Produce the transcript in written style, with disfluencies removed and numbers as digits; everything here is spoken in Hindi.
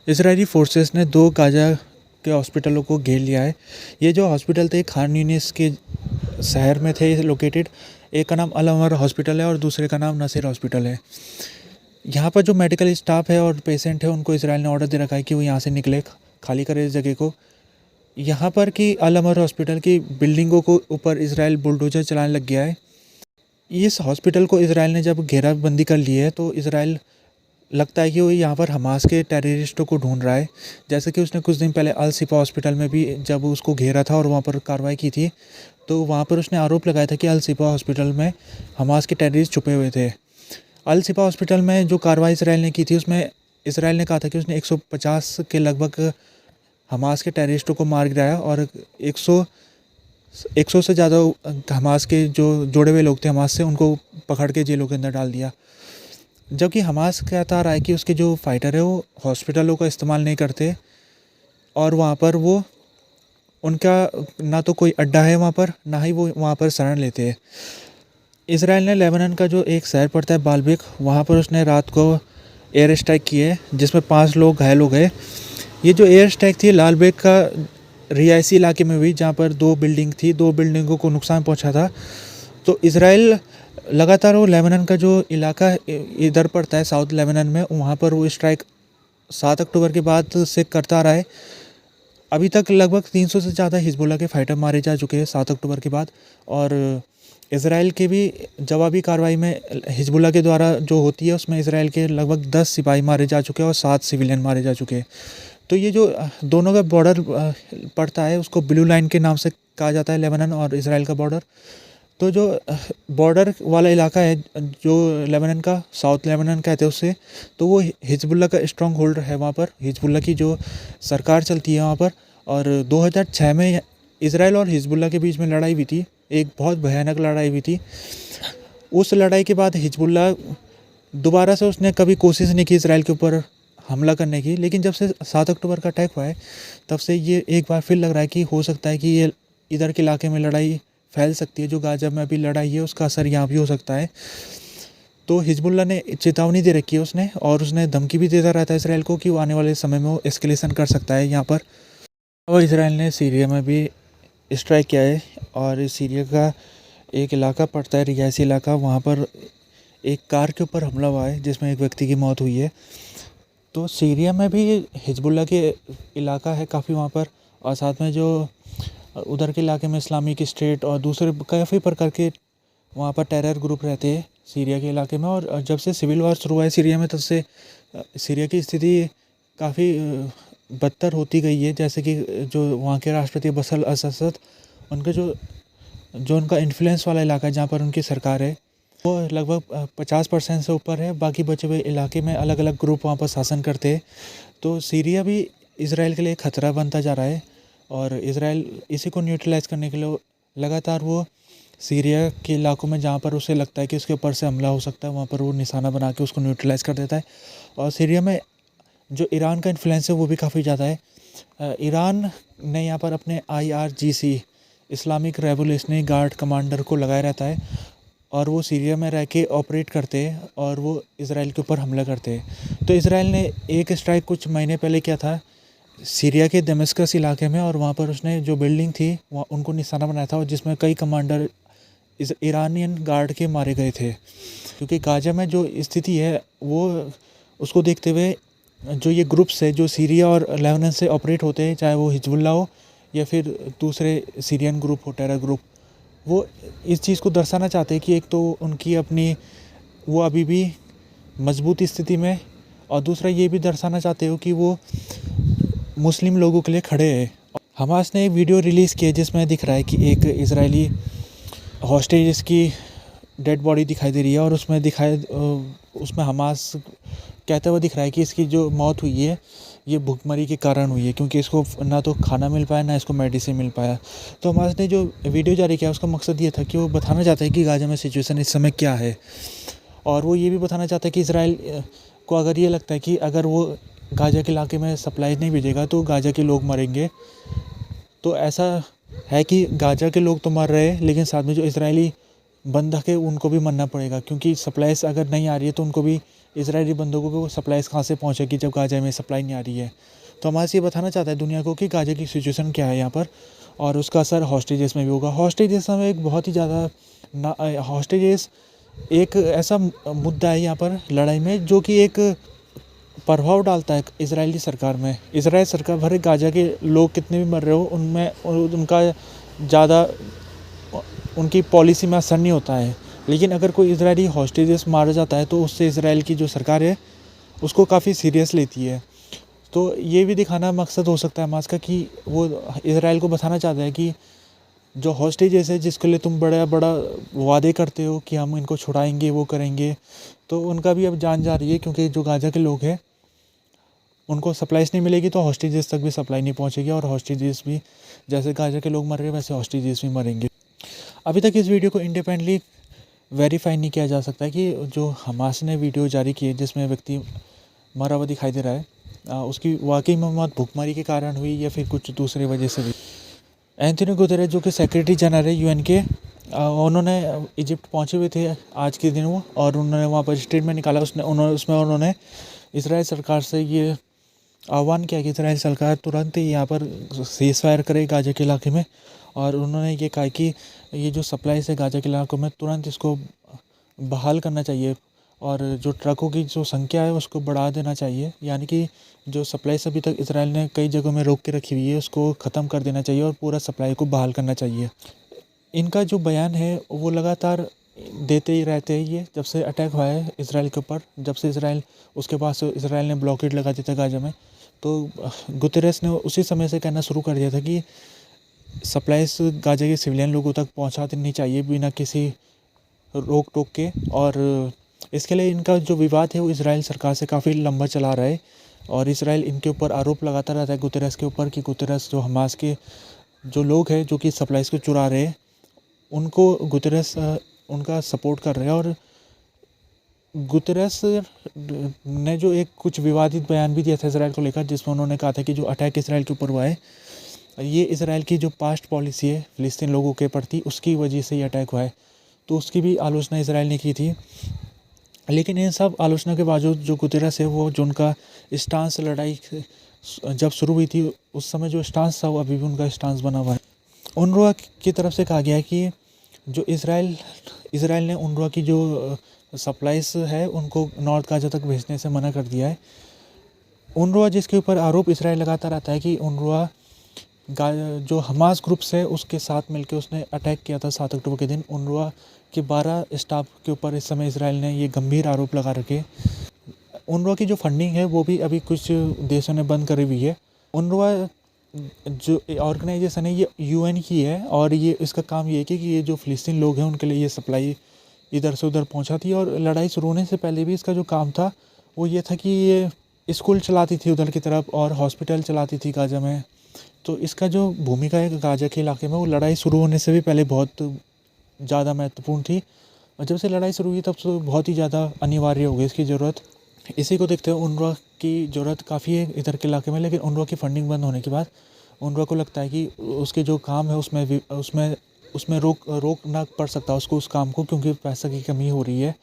इजरायली फोर्सेस ने 2 गाज़ा के हॉस्पिटलों को घेर लिया है। ये जो हॉस्पिटल थे खान यूनिस के शहर में थे लोकेटेड। एक का नाम अल अमर हॉस्पिटल है और दूसरे का नाम नसीर हॉस्पिटल है। यहाँ पर जो मेडिकल स्टाफ है और पेशेंट है उनको इजराइल ने ऑर्डर दे रखा है कि वो यहाँ से निकले, खाली करें इस जगह को। यहाँ पर कि अल अमर हॉस्पिटल की बिल्डिंगों को ऊपर इजराइल बुलडोजर चलाने लग गया है। इस हॉस्पिटल को इजराइल ने जब घेराबंदी कर ली है तो इजराइल लगता है कि वो यहाँ पर हमास के टेररिस्टों को ढूंढ रहा है। जैसे कि उसने कुछ दिन पहले अल शिफा हॉस्पिटल में भी जब उसको घेरा था और वहाँ पर कार्रवाई की थी, तो वहाँ पर उसने आरोप लगाया था कि अल शिफा हॉस्पिटल में हमास के टेररिस्ट छुपे हुए थे। अल शिफा हॉस्पिटल में जो कार्रवाई इसराइल ने की थी उसमें इसराइल ने कहा था कि उसने 150 के लगभग हमास के टेररिस्टों को मार गिराया और 100 से ज़्यादा हमास के जो जुड़े हुए लोग थे हमास से, उनको पकड़ के जेलों के अंदर डाल दिया। जबकि हमास कहता रहा है कि उसके जो फाइटर है वो हॉस्पिटलों का इस्तेमाल नहीं करते और वहाँ पर वो उनका ना तो कोई अड्डा है वहाँ पर, ना ही वो वहाँ पर शरण लेते हैं। इसराइल ने लेबनान का जो एक शहर पड़ता है बालबेक, वहाँ पर उसने रात को एयर स्ट्राइक किए जिसमें 5 लोग घायल हो गए। ये जो एयर स्ट्राइक थी लालबेग का रिहायशी इलाके में हुई, जहाँ पर 2 बिल्डिंग थी, 2 बिल्डिंगों को नुकसान पहुँचा था। तो इसराइल लगातार वो लेबनान का जो इलाका इधर पड़ता है साउथ लेबनान में, वहाँ पर वो स्ट्राइक 7 अक्टूबर के बाद से करता रहा है। अभी तक लगभग 300 से ज़्यादा हिजबुल्लाह के फाइटर मारे जा चुके हैं 7 अक्टूबर के बाद। और इसराइल के भी जवाबी कार्रवाई में हिजबुल्लाह के द्वारा जो होती है उसमें इसराइल के लगभग 10 सिपाही मारे जा चुके हैं और 7 सिविलियन मारे जा चुके हैं। तो ये जो दोनों का बॉर्डर पड़ता है उसको ब्लू लाइन के नाम से कहा जाता है, लेबनान और इसराइल का बॉर्डर। तो जो बॉर्डर वाला इलाका है जो लेबनान का साउथ लेबनान कहते हैं उससे, तो वो हिजबुल्लाह का स्ट्रॉन्ग होल्ड है वहाँ पर, हिजबुल्लाह की जो सरकार चलती है वहाँ पर। और 2006 में इसराइल और हिजबुल्लाह के बीच में लड़ाई हुई थी, एक बहुत भयानक लड़ाई हुई थी। उस लड़ाई के बाद हिजबुल्लाह दोबारा से उसने कभी कोशिश नहीं की इसराइल के ऊपर हमला करने की, लेकिन जब से 7 अक्टूबर का अटैक हुआ है तब से ये एक बार फिर लग रहा है कि हो सकता है कि ये इधर के इलाके में लड़ाई फैल सकती है। जो गाज़ा में अभी लड़ाई है उसका असर यहाँ भी हो सकता है। तो हिजबुल्लाह ने चेतावनी दे रखी है उसने, और उसने धमकी भी देता रहता है इसराइल को कि वो आने वाले समय में वो एस्केलेशन कर सकता है यहाँ पर। और इसराइल ने सीरिया में भी स्ट्राइक किया है और सीरिया का एक इलाका पड़ता है रिहायशी इलाका, वहाँ पर एक कार के ऊपर हमला हुआ है जिसमें एक व्यक्ति की मौत हुई है। तो सीरिया में भी हिजबुल्लाह के इलाका है काफ़ी वहाँ पर, और साथ में जो उधर के इलाके में इस्लामिक स्टेट और दूसरे काफ़ी प्रकार के वहाँ पर टेरर ग्रुप रहते हैं सीरिया के इलाके में। और जब से सिविल वार शुरू हुआ है सीरिया में तब से सीरिया की स्थिति काफ़ी बदतर होती गई है। जैसे कि जो वहाँ के राष्ट्रपति बशर अल असद, उनका जो उनका इन्फ्लुएंस वाला इलाका है जहाँ पर उनकी सरकार है वो लगभग 50% से ऊपर है। बाकी बचे हुए इलाके में अलग अलग ग्रुप वहाँ पर शासन करते हैं। तो सीरिया भी इसराइल के लिए खतरा बनता जा रहा है और इसराइल इसी को न्यूट्रलाइज़ करने के लिए लगातार वो सीरिया के इलाकों में जहाँ पर उसे लगता है कि उसके ऊपर से हमला हो सकता है वहाँ पर वो निशाना बना के उसको न्यूट्रलाइज़ कर देता है। और सीरिया में जो ईरान का इन्फ्लुएंस है वो भी काफ़ी ज़्यादा है। ईरान ने यहाँ पर अपने IRGC Islamic revolutionary guard commander को लगाए रहता है और वो सीरिया में रह के ऑपरेट करते हैं और वो इसराइल के ऊपर हमला करते हैं। तो इसराइल ने एक स्ट्राइक कुछ महीने पहले किया था सीरिया के दमिश्कस इलाके में, और वहाँ पर उसने जो बिल्डिंग थी वहाँ उनको निशाना बनाया था और जिसमें कई कमांडर इस ईरानियन गार्ड के मारे गए थे। क्योंकि गाज़ा में जो स्थिति है वो उसको देखते हुए जो ये ग्रुप्स है जो सीरिया और लेबनान से ऑपरेट होते हैं, चाहे वो हिजबुल्लाह हो या फिर दूसरे सीरियन ग्रुप हो, टेरर ग्रुप, वो इस चीज़ को दर्शाना चाहते हैं कि एक तो उनकी अपनी वो अभी भी मजबूत स्थिति में, और दूसरा ये भी दर्शाना चाहते हो कि वो मुस्लिम लोगों के लिए खड़े हैं। हमास ने एक वीडियो रिलीज़ किया जिसमें दिख रहा है कि एक इजरायली हॉस्टेज की डेड बॉडी दिखाई दे रही है और उसमें हमास कहते हुए दिख रहा है कि इसकी जो मौत हुई है ये भुखमरी के कारण हुई है, क्योंकि इसको ना तो खाना मिल पाया ना इसको मेडिसिन मिल पाया। तो हमास ने जो वीडियो जारी किया उसका मकसद ये था कि वो बताना चाहता है कि गाज़ा में सिचुएशन इस समय क्या है, और वो ये भी बताना चाहता है कि इसराइल को अगर ये लगता है कि अगर वो गाज़ा के इलाके में सप्लाई नहीं भेजेगा तो गाज़ा के लोग मरेंगे। तो ऐसा है कि गाज़ा के लोग तो मर रहे हैं, लेकिन साथ में जो इजरायली बंधक है उनको भी मरना पड़ेगा, क्योंकि सप्लाईज अगर नहीं आ रही है तो उनको भी इजरायली बंदूकों को सप्लाईज़ कहाँ से पहुँचेगी जब गाज़ा में सप्लाई नहीं आ रही है। तो हमास ये बताना चाहता है दुनिया को कि गाज़ा की सिचुएशन क्या है यहाँ पर, और उसका असर हॉस्टेजेस में भी होगा। हॉस्टेजेस में एक बहुत ही ज़्यादा हॉस्टेजेस एक ऐसा मुद्दा है यहाँ पर लड़ाई में जो कि एक प्रभाव डालता है इजरायली सरकार में। इजराइल सरकार भरे गाज़ा के लोग कितने भी मर रहे हो उनमें उनका ज़्यादा उनकी पॉलिसी में असर नहीं होता है। लेकिन अगर कोई इजरायली हॉस्टेजेस मारा जाता है तो उससे इजराइल की जो सरकार है उसको काफ़ी सीरियस लेती है। तो ये भी दिखाना मकसद हो सकता है हमास का कि वो इजराइल को बताना चाहता है कि जो हॉस्टेजेस है जिसके लिए तुम बड़ा बड़ा वादे करते हो कि हम इनको छुड़ाएंगे वो करेंगे, तो उनका भी अब जान जा रही है, क्योंकि जो गाज़ा के लोग हैं उनको सप्लाईज नहीं मिलेगी तो हॉस्टेजेस तक भी सप्लाई नहीं पहुंचेगी, और हॉस्टेजेस भी जैसे गाज़ा के लोग मर रहे हैं वैसे हॉस्टेजेस भी मरेंगे। अभी तक इस वीडियो को इंडिपेंडेंटली वेरीफाई नहीं किया जा सकता कि जो हमास ने वीडियो जारी की है जिसमें व्यक्ति मरा हुआ दिखाई दे रहा है उसकी वाकई में मौत भूखमरी के कारण हुई या फिर कुछ दूसरी वजह से हुई। एंथोनियो गुतेरेस जो कि सेक्रेटरी जनरल है यूएन के, उन्होंने इजिप्ट पहुंचे हुए थे आज के दिन वो, और उन्होंने वहाँ पर स्टेटमेंट निकाला। उन्होंने इजराइल सरकार से ये आह्वान किया कि इजराइल सरकार तुरंत ही यहाँ पर सीज़ फायर करे गाज़ा के इलाके में, और उन्होंने ये कहा कि ये जो सप्लाई है गाज़ा के इलाकों में तुरंत इसको बहाल करना चाहिए, और जो ट्रकों की जो संख्या है उसको बढ़ा देना चाहिए। यानी कि जो सप्लाईस अभी तक इजराइल ने कई जगहों में रोक के रखी हुई है उसको ख़त्म कर देना चाहिए और पूरा सप्लाई को बहाल करना चाहिए। इनका जो बयान है वो लगातार देते ही रहते हैं ये जब से अटैक हुआ है इसराइल के ऊपर, जब से उसके पास इसराइल ने ब्लॉकेड लगा दिया था गाज़ा में, तो गुतेरेस ने उसी समय से कहना शुरू कर दिया था कि सप्लाईज गाज़ा के सिविलियन लोगों तक पहुंचा देनी चाहिए बिना किसी रोक टोक के। और इसके लिए इनका जो विवाद है वो इजराइल सरकार से काफ़ी लंबा चला रहा है, और इजराइल इनके ऊपर आरोप लगाता रहता है गुतेरेस के ऊपर कि गुतेरेस जो हमास के जो लोग हैं जो कि सप्लाईज को चुरा रहे हैं उनको गुतेरेस उनका सपोर्ट कर रहे हैं। और गुतेरेस ने जो एक कुछ विवादित बयान भी दिया था इसराइल को लेकर, जिसमें उन्होंने कहा था कि जो अटैक इसराइल के ऊपर हुआ है ये इसराइल की जो पास्ट पॉलिसी है फ़िलिस्तीन लोगों के प्रति उसकी वजह से ये अटैक हुआ है, तो उसकी भी आलोचना इसराइल ने की थी। लेकिन इन सब आलोचना के बावजूद जो गुतेरेस है वो जो उनका स्टांस लड़ाई जब शुरू हुई थी उस समय जो स्टांस था वो अभी भी उनका स्टांस बना हुआ है। UNRWA की तरफ से कहा गया है कि जो इसराइल ने UNRWA की जो सप्लाईज है उनको नॉर्थ गाज़ा तक भेजने से मना कर दिया है। UNRWA जिसके ऊपर आरोप इसराइल लगाता रहता है कि UNRWA जो हमास ग्रुप से उसके साथ मिलकर उसने अटैक किया था 7 अक्टूबर के दिन, UNRWA के 12 स्टाफ के ऊपर इस समय इसराइल ने ये गंभीर आरोप लगा रखे। UNRWA की जो फंडिंग है वो भी अभी कुछ देशों ने बंद करी हुई है। UNRWA जो ऑर्गेनाइजेशन है ये UN की है, और ये इसका काम ये है कि ये जो फ़िलिस्तीन लोग हैं उनके लिए ये सप्लाई इधर से उधर पहुंचाती है। और लड़ाई शुरू होने से पहले भी इसका जो काम था वो ये था कि ये स्कूल चलाती थी उधर की तरफ और हॉस्पिटल चलाती थी गाज़ा में। तो इसका जो भूमिका है गाज़ा के इलाके में वो लड़ाई शुरू होने से भी पहले बहुत ज़्यादा महत्वपूर्ण थी, और जब से लड़ाई शुरू हुई तब से बहुत ही ज़्यादा अनिवार्य हो गई इसकी ज़रूरत। इसी को देखते हुए UNRWA की ज़रूरत काफ़ी है इधर के इलाके में, लेकिन UNRWA की फंडिंग बंद होने के बाद UNRWA को लगता है कि उसके जो काम है उसमें रोकना पड़ सकता है उसको उस काम को, क्योंकि पैसा की कमी हो रही है।